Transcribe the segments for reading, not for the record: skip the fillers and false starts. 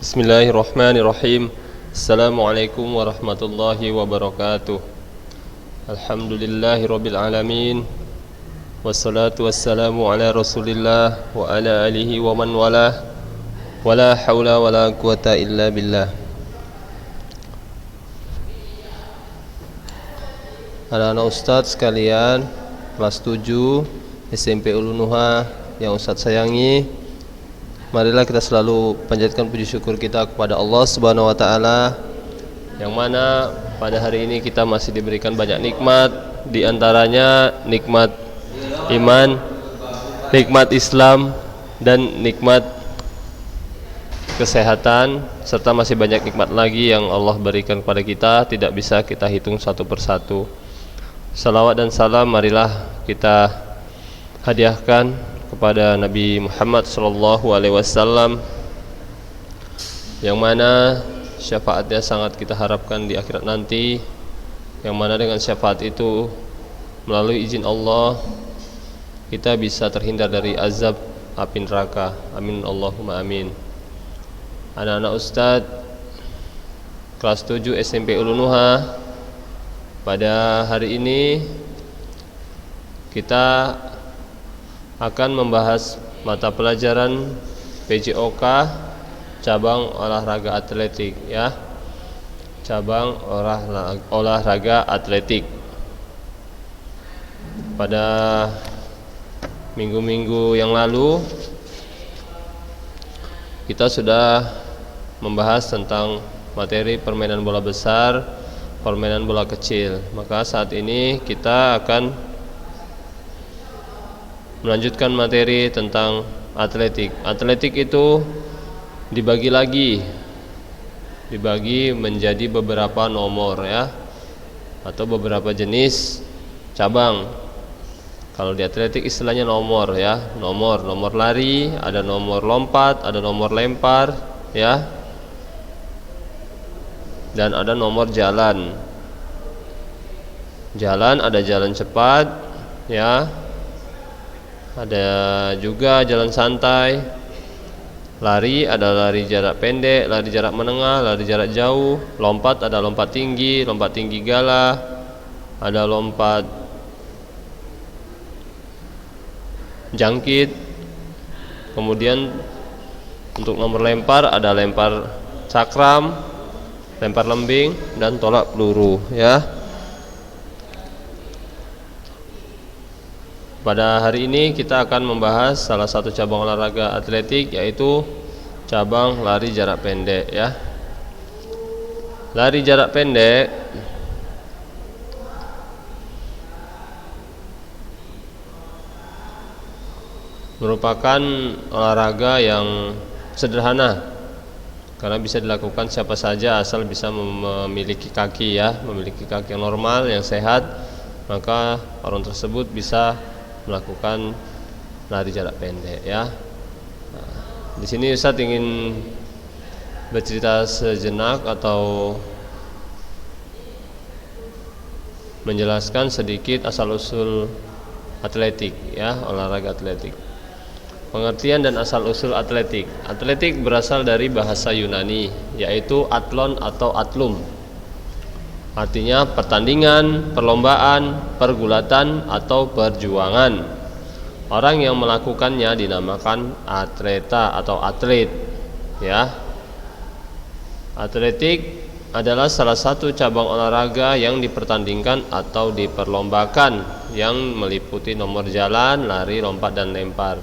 Bismillahirrahmanirrahim. Assalamualaikum warahmatullahi wabarakatuh. Alhamdulillahirabbil alamin. Wassalatu wassalamu ala Rasulillah wa ala alihi wa man walah. Wala haula wala quwata illa billah. Anak-anak ustadz sekalian, kelas 7 SMP Ulu Nuha yang ustadz sayangi, marilah kita selalu panjatkan puji syukur kita kepada Allah Subhanahu wa taala, yang mana pada hari ini kita masih diberikan banyak nikmat, di antaranya nikmat iman, nikmat Islam, dan nikmat kesehatan, serta masih banyak nikmat lagi yang Allah berikan kepada kita, tidak bisa kita hitung satu persatu. Salawat dan salam marilah kita hadiahkan kepada Nabi Muhammad SAW, yang mana syafaatnya sangat kita harapkan di akhirat nanti, yang mana dengan syafaat itu melalui izin Allah kita bisa terhindar dari azab api neraka. Amin Allahumma amin. Anak-anak ustadz kelas 7 SMP Ulu Nuha, pada hari ini kita akan membahas mata pelajaran PJOK cabang olahraga atletik, ya. Cabang olahraga atletik. Pada minggu-minggu yang lalu kita sudah membahas tentang materi permainan bola besar, permainan bola kecil. Maka saat ini kita akan melanjutkan materi tentang atletik. Atletik itu dibagi menjadi beberapa nomor, ya, atau beberapa jenis cabang. Kalau di atletik istilahnya nomor, ya, nomor lari, ada nomor lompat, ada nomor lempar, ya, dan ada nomor jalan. Jalan ada jalan cepat, ya, ada juga jalan santai. Lari ada lari jarak pendek, lari jarak menengah, lari jarak jauh. Lompat ada lompat tinggi gala, ada lompat jangkit. Kemudian untuk nomor lempar ada lempar cakram, lempar lembing, dan tolak peluru, ya. Pada hari ini kita akan membahas salah satu cabang olahraga atletik, yaitu cabang lari jarak pendek, ya. Lari jarak pendek merupakan olahraga yang sederhana karena bisa dilakukan siapa saja asal bisa memiliki kaki, ya, memiliki kaki yang normal, yang sehat, maka orang tersebut bisa melakukan lari jarak pendek, ya. Nah, di sini Ustadz ingin bercerita sejenak atau menjelaskan sedikit asal usul atletik, ya, olahraga atletik. Pengertian dan asal usul atletik. Atletik berasal dari bahasa Yunani, yaitu atlon atau atlum. Artinya pertandingan, perlombaan, pergulatan, atau perjuangan. Orang yang melakukannya dinamakan atleta atau atlet, ya. Atletik adalah salah satu cabang olahraga yang dipertandingkan atau diperlombakan, yang meliputi nomor jalan, lari, lompat, dan lempar.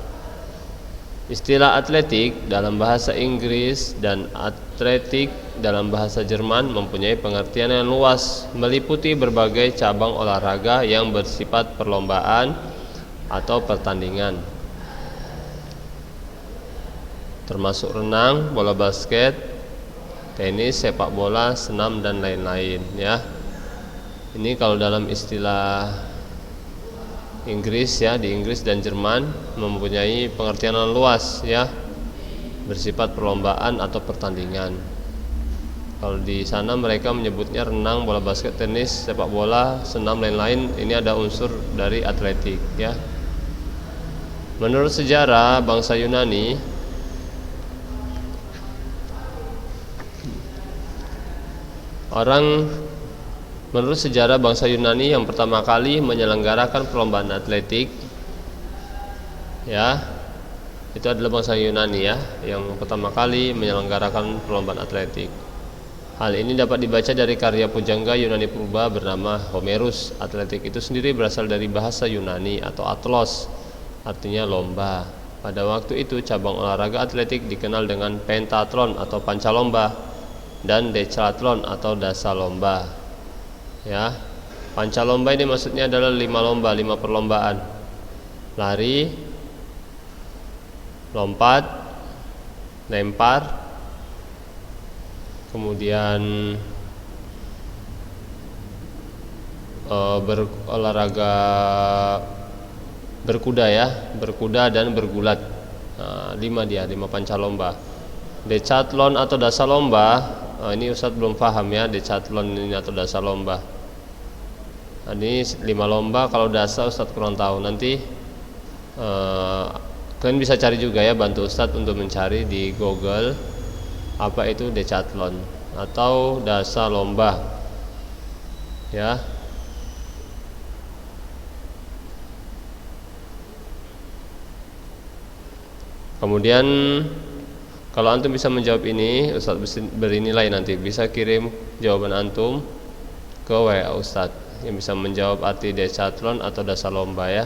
Istilah atletik dalam bahasa Inggris dan atletik dalam bahasa Jerman mempunyai pengertian yang luas, meliputi berbagai cabang olahraga yang bersifat perlombaan atau pertandingan, termasuk renang, bola basket, tenis, sepak bola, senam, dan lain-lain, ya. Ini kalau dalam istilah Inggris, ya, di Inggris dan Jerman mempunyai pengertian yang luas, ya, bersifat perlombaan atau pertandingan. Kalau di sana mereka menyebutnya renang, bola basket, tenis, sepak bola, senam, lain-lain. Ini ada unsur dari atletik, ya. Menurut sejarah bangsa Yunani, Orang menurut sejarah bangsa Yunani yang pertama kali menyelenggarakan perlombaan atletik, ya, itu adalah bangsa Yunani ya, yang pertama kali menyelenggarakan perlombaan atletik. Hal ini dapat dibaca dari karya pujangga Yunani purba bernama Homerus. Atletik itu sendiri berasal dari bahasa Yunani atau atlos, artinya lomba. Pada waktu itu cabang olahraga atletik dikenal dengan pentathlon atau pancalomba dan decathlon atau dasalomba. Ya, pancalomba ini maksudnya adalah 5 lomba, 5 perlombaan: lari, lompat, lempar, kemudian berolahraga berkuda ya, berkuda dan bergulat. 5 pancalomba. Decathlon atau dasalomba, ini Ustadz belum paham ya, decathlon ini atau dasalomba. Ini 5 lomba, kalau dasa Ustadz kurang tahu. Nanti kalian bisa cari juga ya, bantu Ustadz untuk mencari di Google apa itu decathlon atau dasalomba ya. Kemudian kalau antum bisa menjawab ini, Ustadz beri nilai nanti. Bisa kirim jawaban antum ke WA Ustadz yang bisa menjawab arti decathlon atau dasalomba ya.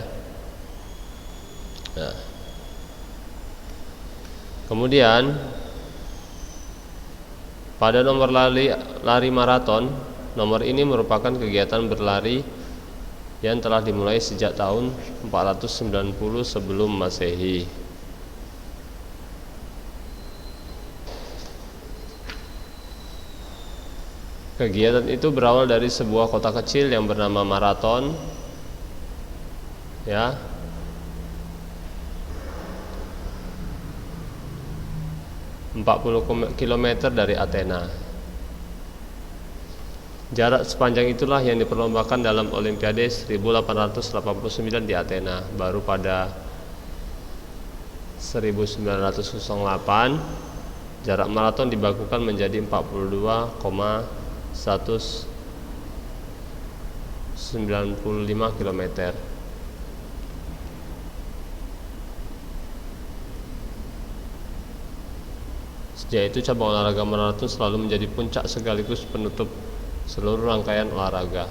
Nah. Kemudian pada nomor lari maraton, nomor ini merupakan kegiatan berlari yang telah dimulai sejak tahun 490 sebelum Masehi. Kegiatan itu berawal dari sebuah kota kecil yang bernama Marathon, ya. km dari Athena. Jarak sepanjang itulah yang diperlombakan dalam Olimpiade 1889 di Athena. Baru pada 1908 jarak maraton dibakukan menjadi 42,195 km. Sejak itu cabang olahraga maraton selalu menjadi puncak sekaligus penutup seluruh rangkaian olahraga.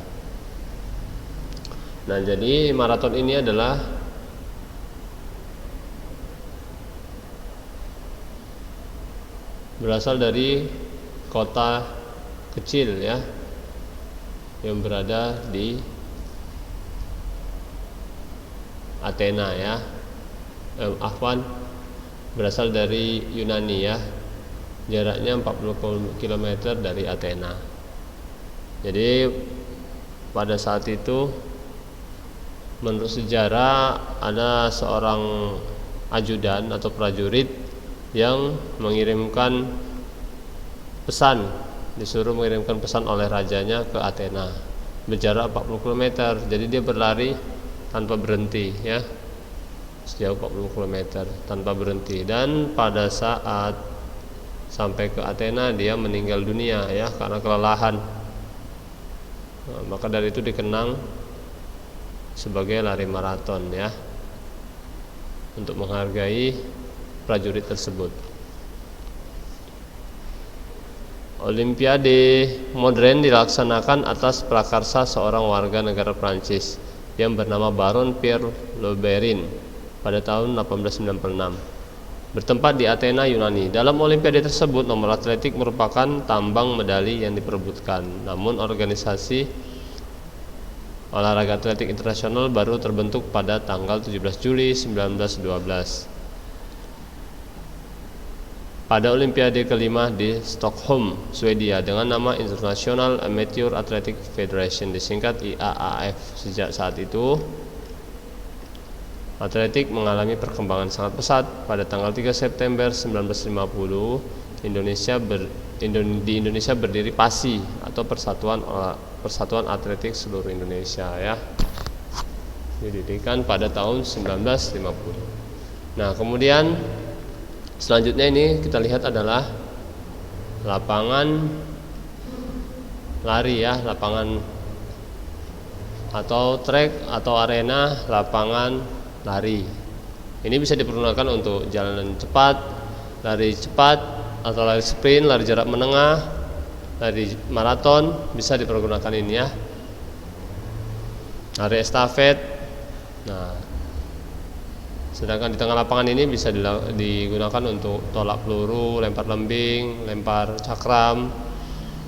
Nah, jadi maraton ini adalah berasal dari kota kecil ya, yang berada di Athena ya. Berasal dari Yunani ya. Jaraknya 40 km dari Athena. Jadi pada saat itu menurut sejarah ada seorang ajudan atau prajurit yang mengirimkan pesan, disuruh mengirimkan pesan oleh rajanya ke Athena, berjarak 40 km. Jadi dia berlari tanpa berhenti ya, sejauh 40 km tanpa berhenti. Dan pada saat sampai ke Athena dia meninggal dunia ya, karena kelelahan. Nah, maka dari itu dikenang sebagai lari maraton ya, untuk menghargai prajurit tersebut. Olimpiade modern dilaksanakan atas prakarsa seorang warga negara Prancis yang bernama Baron Pierre Louverin pada tahun 1896. Bertempat di Athena, Yunani. Dalam olimpiade tersebut nomor atletik merupakan tambang medali yang diperebutkan. Namun organisasi olahraga atletik internasional baru terbentuk pada tanggal 17 Juli 1912. Pada olimpiade kelima di Stockholm, Swedia dengan nama International Amateur Athletic Federation, disingkat IAAF. Sejak saat itu atletik mengalami perkembangan sangat pesat. Pada tanggal 3 September 1950, di Indonesia berdiri PASI atau Persatuan Atletik Seluruh Indonesia ya. Didirikan pada tahun 1950. Nah, kemudian selanjutnya ini kita lihat adalah lapangan lari ya, lapangan atau track atau arena lapangan lari. Ini bisa dipergunakan untuk jalan cepat, lari cepat atau lari sprint, lari jarak menengah, lari maraton, bisa dipergunakan ini ya. Lari estafet. Nah, sedangkan di tengah lapangan ini bisa digunakan untuk tolak peluru, lempar lembing, lempar cakram,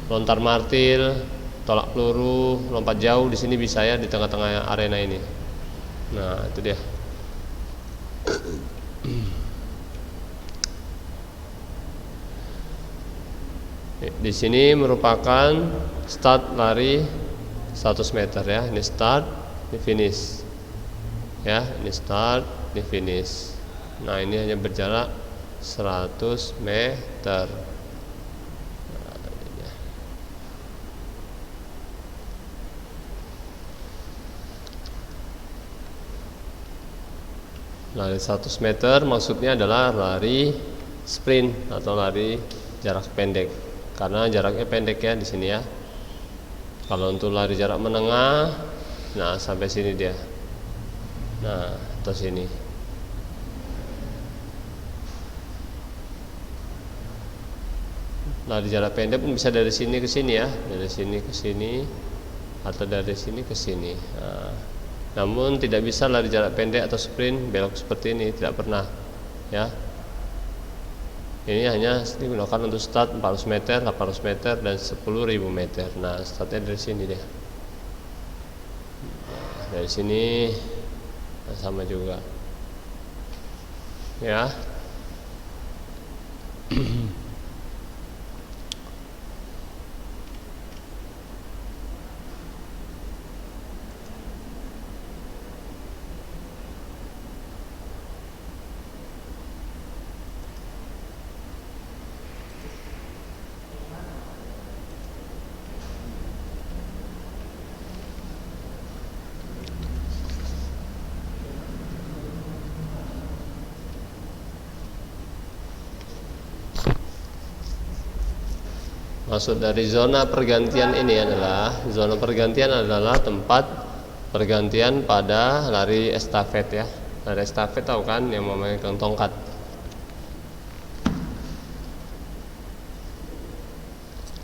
lontar martil, tolak peluru, lompat jauh. Di sini bisa ya, di tengah-tengah arena ini. Nah, itu dia. Di sini merupakan start lari 100 meter ya. Ini start, ini finish. Ya, ini start, ini finish. Nah, ini hanya berjarak 100 meter. Lari 100 meter maksudnya adalah lari sprint atau lari jarak pendek. Karena jaraknya pendek ya di sini ya. Kalau untuk lari jarak menengah, nah sampai sini dia. Nah, atau sini. Lari jarak pendek pun bisa dari sini ke sini ya, dari sini ke sini atau dari sini ke sini. Nah, namun tidak bisa lari jarak pendek atau sprint belok seperti ini, tidak pernah ya. Ini hanya digunakan untuk start 400 meter, 800 meter dan 10.000 meter. Nah, startnya dari sini deh. Nah, dari sini sama juga ya. Maksud dari zona pergantian ini adalah tempat pergantian pada lari estafet ya. Lari estafet tahu kan, yang memakai tongkat.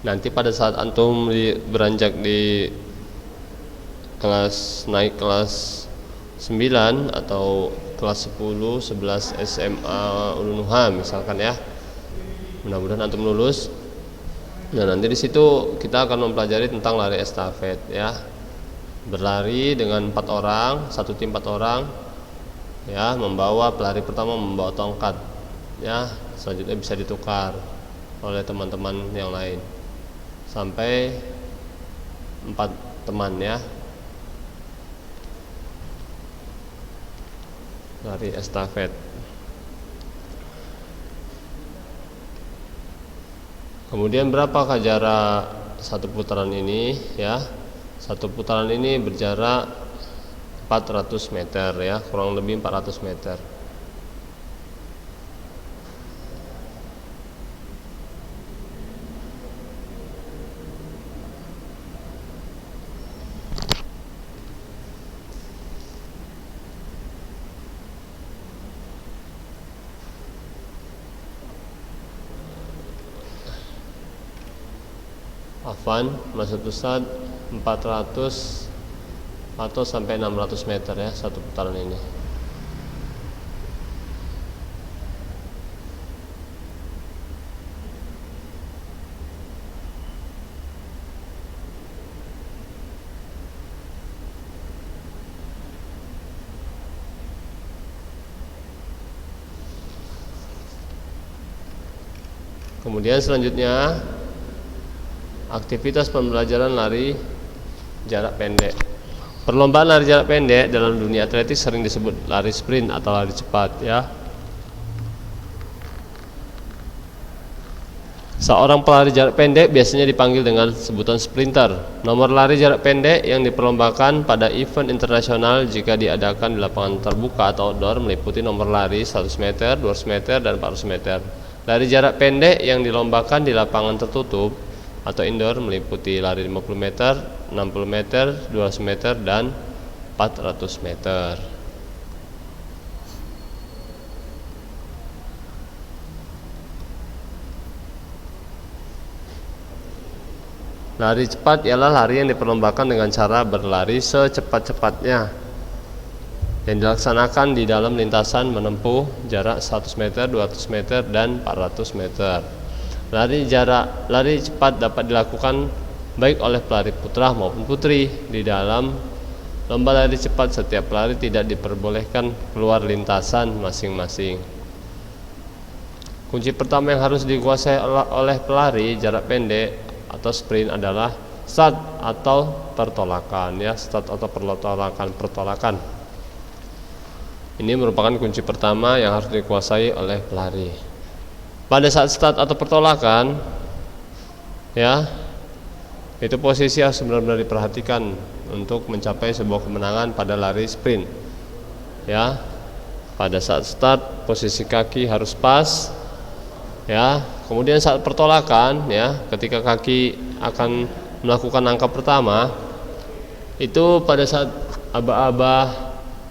Nanti pada saat antum beranjak di naik kelas 9 atau kelas 10, 11 SMA Ulun Nuha misalkan ya. Mudah-mudahan antum lulus. Nah, nanti di situ kita akan mempelajari tentang lari estafet ya. Berlari dengan 4 orang, satu tim 4 orang ya, pelari pertama membawa tongkat ya, selanjutnya bisa ditukar oleh teman-teman yang lain sampai 4 teman ya. Lari estafet. Kemudian berapakah jarak satu putaran ini ya? Satu putaran ini berjarak 400 meter ya, kurang lebih 400 meter. Afan, maksud Ustaz 400 atau sampai 600 meter ya satu putaran ini. Kemudian selanjutnya aktivitas pembelajaran lari jarak pendek. Perlombaan lari jarak pendek dalam dunia atletik sering disebut lari sprint atau lari cepat ya. Seorang pelari jarak pendek biasanya dipanggil dengan sebutan sprinter. Nomor lari jarak pendek yang diperlombakan pada event internasional jika diadakan di lapangan terbuka atau outdoor meliputi nomor lari 100 meter, 200 meter, dan 400 meter. Lari jarak pendek yang dilombakan di lapangan tertutup atau indoor meliputi lari 50 meter, 60 meter, 200 meter, dan 400 meter. Lari cepat ialah lari yang diperlombakan dengan cara berlari secepat-cepatnya, yang dilaksanakan di dalam lintasan menempuh jarak 100 meter, 200 meter, dan 400 meter. Lari cepat dapat dilakukan baik oleh pelari putra maupun putri. Di dalam lomba lari cepat, setiap pelari tidak diperbolehkan keluar lintasan masing-masing. Kunci pertama yang harus dikuasai oleh pelari jarak pendek atau sprint adalah start atau pertolakan, ya, start atau pertolakan. Ini merupakan kunci pertama yang harus dikuasai oleh pelari. Pada saat start atau pertolakan, ya, itu posisi harus benar-benar diperhatikan untuk mencapai sebuah kemenangan pada lari sprint. Ya, pada saat start posisi kaki harus pas. Ya, kemudian saat pertolakan, ya, ketika kaki akan melakukan langkah pertama, itu pada saat aba-aba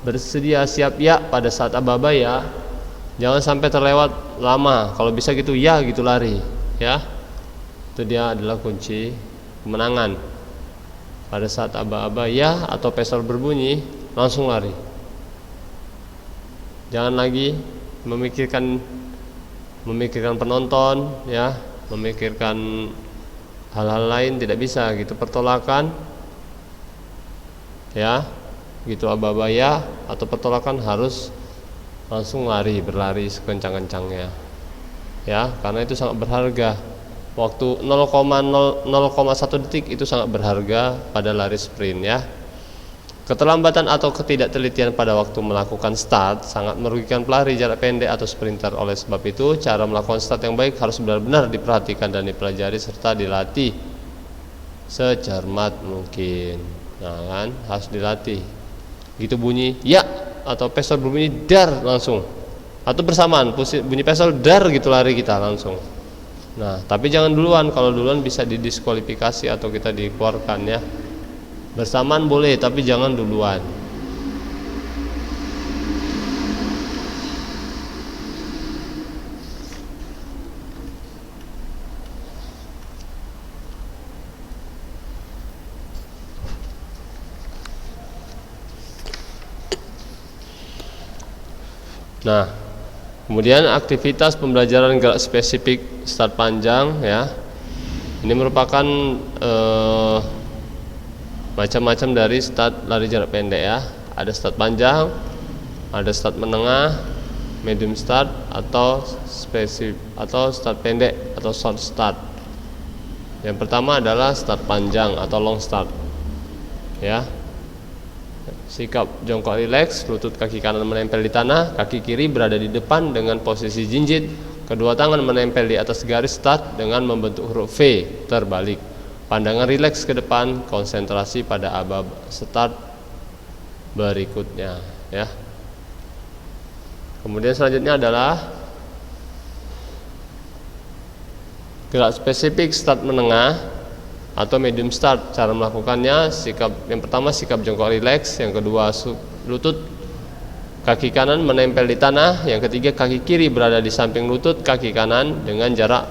bersedia siap ya, pada saat aba-aba ya, jangan sampai terlewat lama. Kalau bisa gitu ya, gitu lari, ya. Itu dia adalah kunci kemenangan. Pada saat aba-aba ya atau pesel berbunyi, langsung lari. Jangan lagi memikirkan penonton, ya, memikirkan hal-hal lain, tidak bisa gitu. Pertolakan, ya, gitu, aba-aba ya atau pertolakan harus langsung berlari sekencang-kencangnya, ya, karena itu sangat berharga. Waktu 0,1 detik itu sangat berharga pada lari sprint, ya. Keterlambatan atau ketidaktelitian pada waktu melakukan start sangat merugikan pelari jarak pendek atau sprinter. Oleh sebab itu, cara melakukan start yang baik harus benar-benar diperhatikan dan dipelajari serta dilatih secermat mungkin. Nah, kan, harus dilatih. Gitu bunyi ya atau pesel berbunyi dar langsung, atau bersamaan bunyi pesel dar gitu lari kita langsung. Nah, tapi jangan duluan. Kalau duluan bisa didiskualifikasi atau kita dikeluarkan, ya. Bersamaan boleh, tapi jangan duluan. Nah, kemudian aktivitas pembelajaran gerak spesifik start panjang, ya. Ini merupakan macam-macam dari start lari jarak pendek, ya. Ada start panjang, ada start menengah, medium start, atau spesifik atau start pendek atau short start. Yang pertama adalah start panjang atau long start, ya. Sikap jongkok rileks, lutut kaki kanan menempel di tanah, kaki kiri berada di depan dengan posisi jinjit, kedua tangan menempel di atas garis start dengan membentuk huruf V terbalik. Pandangan rileks ke depan, konsentrasi pada aba start berikutnya, ya. Kemudian selanjutnya adalah gerak spesifik start menengah atau medium start. Cara melakukannya, yang pertama sikap jongkok rileks, yang kedua lutut kaki kanan menempel di tanah, yang ketiga kaki kiri berada di samping lutut kaki kanan dengan jarak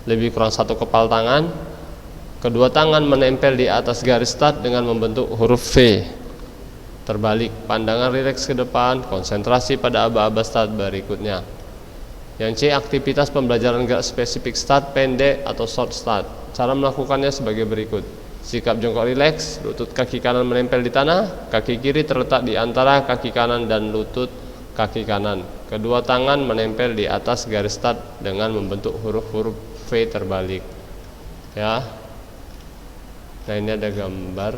lebih kurang 1 kepal tangan. Kedua tangan menempel di atas garis start dengan membentuk huruf V terbalik. Pandangan rileks ke depan, konsentrasi pada aba-aba start berikutnya. Yang C, aktivitas pembelajaran gerak spesifik start pendek atau short start. Cara melakukannya sebagai berikut. Sikap jongkok rileks, lutut kaki kanan menempel di tanah, kaki kiri terletak di antara kaki kanan dan lutut kaki kanan. Kedua tangan menempel di atas garis start dengan membentuk huruf-huruf V terbalik, ya. Nah, ini ada gambar.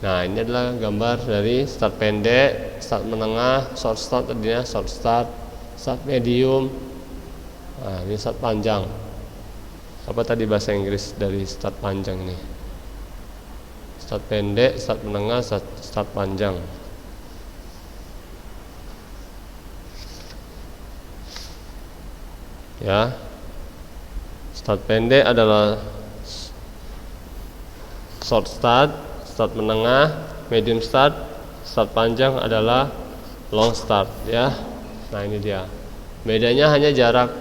Nah, ini adalah gambar dari start pendek, start menengah, short start tadinya, short start, start medium. Nah, ini start panjang. Apa tadi bahasa Inggris dari start panjang ini? Start pendek, start menengah, start panjang. Ya. Start pendek adalah short start, start menengah, medium start, start panjang adalah long start ya. Nah, ini dia. Bedanya hanya jarak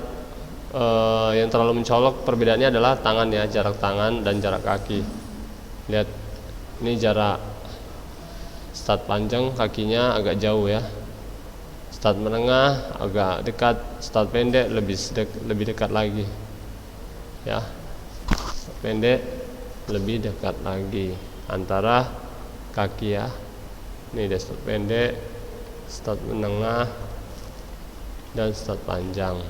yang terlalu mencolok. Perbedaannya adalah tangan ya, jarak tangan dan jarak kaki. Lihat, ini jarak start panjang, kakinya agak jauh ya. Start menengah agak dekat, start pendek lebih dekat lagi. Ya. Start pendek lebih dekat lagi antara kaki ya. Ini dia start pendek, start menengah, dan start panjang.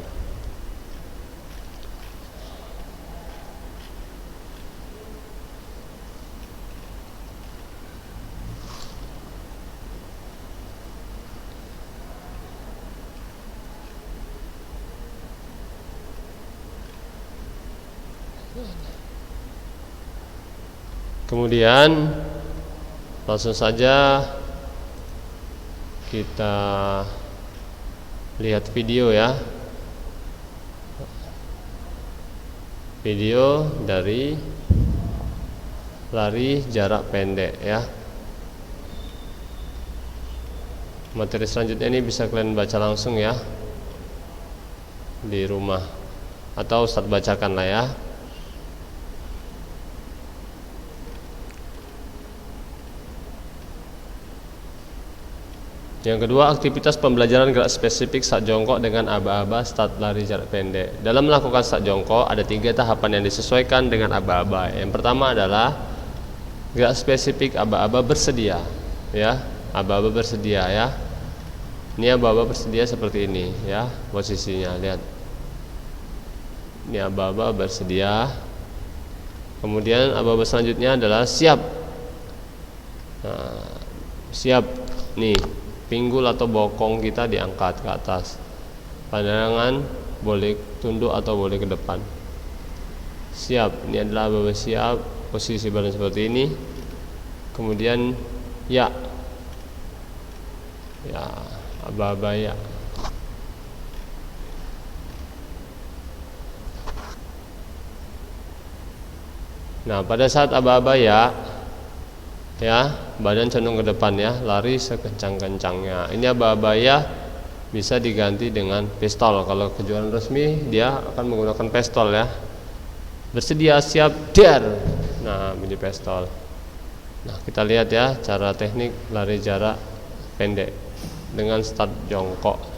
Kemudian langsung saja kita lihat video ya. Video dari lari jarak pendek ya. Materi selanjutnya ini bisa kalian baca langsung ya di rumah, atau Ustaz bacakan lah ya. Yang kedua, aktivitas pembelajaran gerak spesifik saat jongkok dengan aba-aba start lari jarak pendek. Dalam melakukan start jongkok ada 3 tahapan yang disesuaikan dengan aba-aba. Yang pertama adalah gerak spesifik aba-aba bersedia ya. Aba-aba bersedia ya. Ini aba-aba bersedia seperti ini ya posisinya, lihat. Ini aba-aba bersedia. Kemudian aba-aba selanjutnya adalah siap. Nah, siap nih. Pinggul atau bokong kita diangkat ke atas. Pandangan boleh tunduk atau boleh ke depan. Siap, ini adalah aba-aba siap. Posisi badan seperti ini. Kemudian ya. Ya, aba-aba ya. Nah, pada saat aba-aba ya, badan condong ke depan ya, lari sekencang-kencangnya. Ini aba-aba ya bisa diganti dengan pistol. Kalau kejuaraan resmi dia akan menggunakan pistol ya. Bersedia, siap, dar. Nah, bunyi pistol. Nah, kita lihat ya cara teknik lari jarak pendek dengan start jongkok.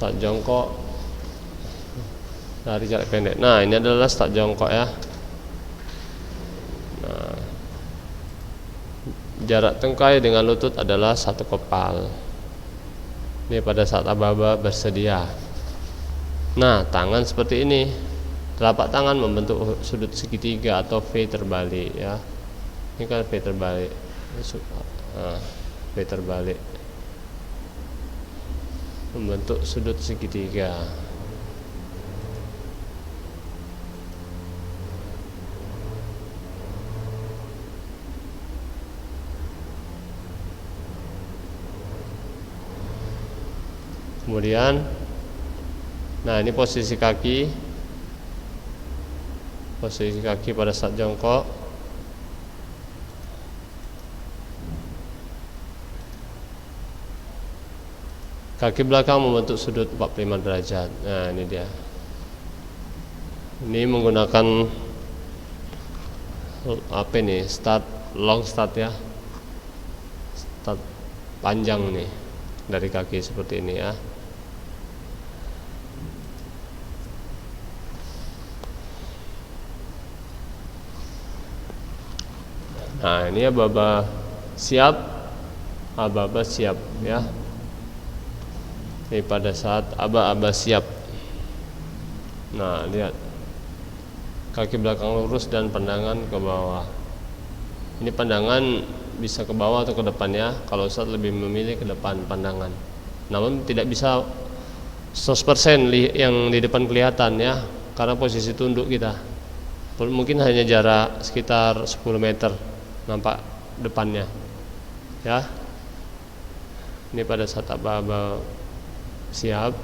Start jongkok lari jarak pendek. Nah, ini adalah start jongkok ya. Nah, jarak tengkai dengan lutut adalah 1 kepal. Ini pada saat aba-aba bersedia. Nah, tangan seperti ini. Telapak tangan membentuk sudut segitiga atau V terbalik ya. Ini kan V terbalik. V terbalik. Membentuk sudut segitiga. Kemudian, nah ini posisi kaki pada saat jongkok. Kaki belakang membentuk sudut 45 derajat. Nah, ini dia. Ini menggunakan apa nih? Long start ya. Start panjang nih dari kaki seperti ini ya. Nah, ini aba-aba siap. Aba-aba siap ya. Ini pada saat aba-aba siap. Nah, lihat. kaki belakang lurus dan pandangan ke bawah. Ini pandangan bisa ke bawah atau ke depan ya. Kalau Ustaz lebih memilih ke depan pandangan. Namun tidak bisa 100% yang di depan kelihatan ya, karena posisi tunduk kita. Mungkin hanya jarak sekitar 10 meter nampak depannya. Ya. Ini pada saat aba-aba siap.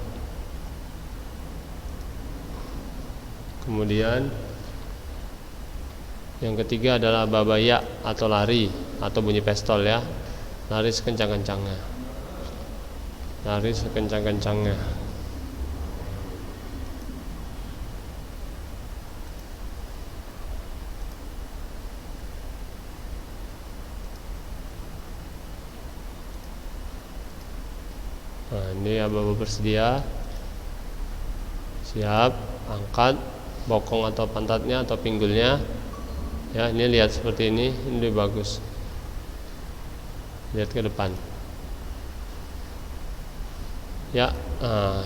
Kemudian yang ketiga adalah aba-aba ya atau lari atau bunyi pistol ya. Lari sekencang-kencangnya. Lari sekencang-kencangnya. Nah, ini aba-aba bersedia. Siap, angkat bokong atau pantatnya atau pinggulnya. Ya, ini lihat seperti ini lebih bagus. Lihat ke depan. Ya,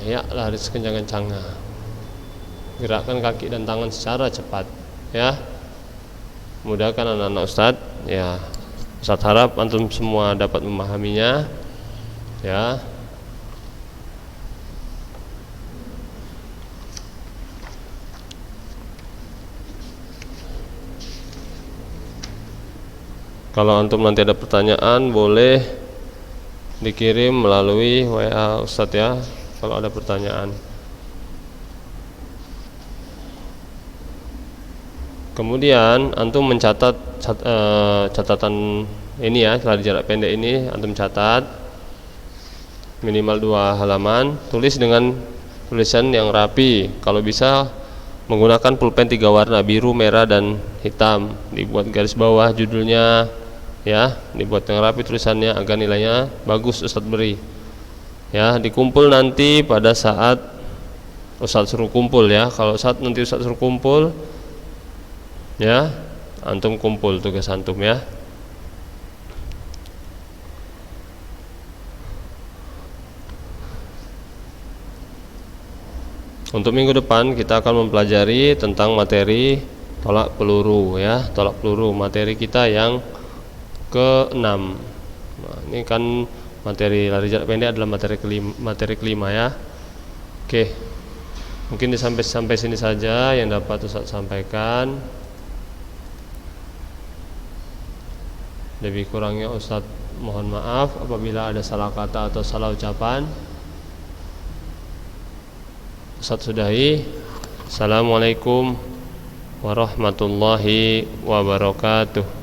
ya lari sekencang-kencangnya. Gerakkan kaki dan tangan secara cepat. Ya, mudahkan anak-anak Ustadz. Ya, Ustadz harap antum semua dapat memahaminya. Ya. Kalau antum nanti ada pertanyaan boleh dikirim melalui WA Ustadz ya, kalau ada pertanyaan. Kemudian antum mencatat catatan ini ya, lari jarak pendek ini antum catat minimal 2 halaman, tulis dengan tulisan yang rapi. Kalau bisa menggunakan pulpen 3 warna, biru, merah, dan hitam. Dibuat garis bawah judulnya ya, dibuat yang rapi tulisannya agar nilainya bagus Ustadz beri. Ya, dikumpul nanti pada saat Ustadz suruh kumpul ya. Kalau saat nanti Ustadz suruh kumpul ya, antum kumpul tugas antum ya. Untuk minggu depan kita akan mempelajari tentang materi tolak peluru ya, tolak peluru materi kita yang ke-6. Nah, ini kan materi lari jarak pendek adalah materi kelima ya. Oke. Mungkin sampai sini saja yang dapat Ustaz sampaikan. Lebih kurangnya Ustaz mohon maaf apabila ada salah kata atau salah ucapan. Ustaz sudahi. Assalamualaikum warahmatullahi wabarakatuh.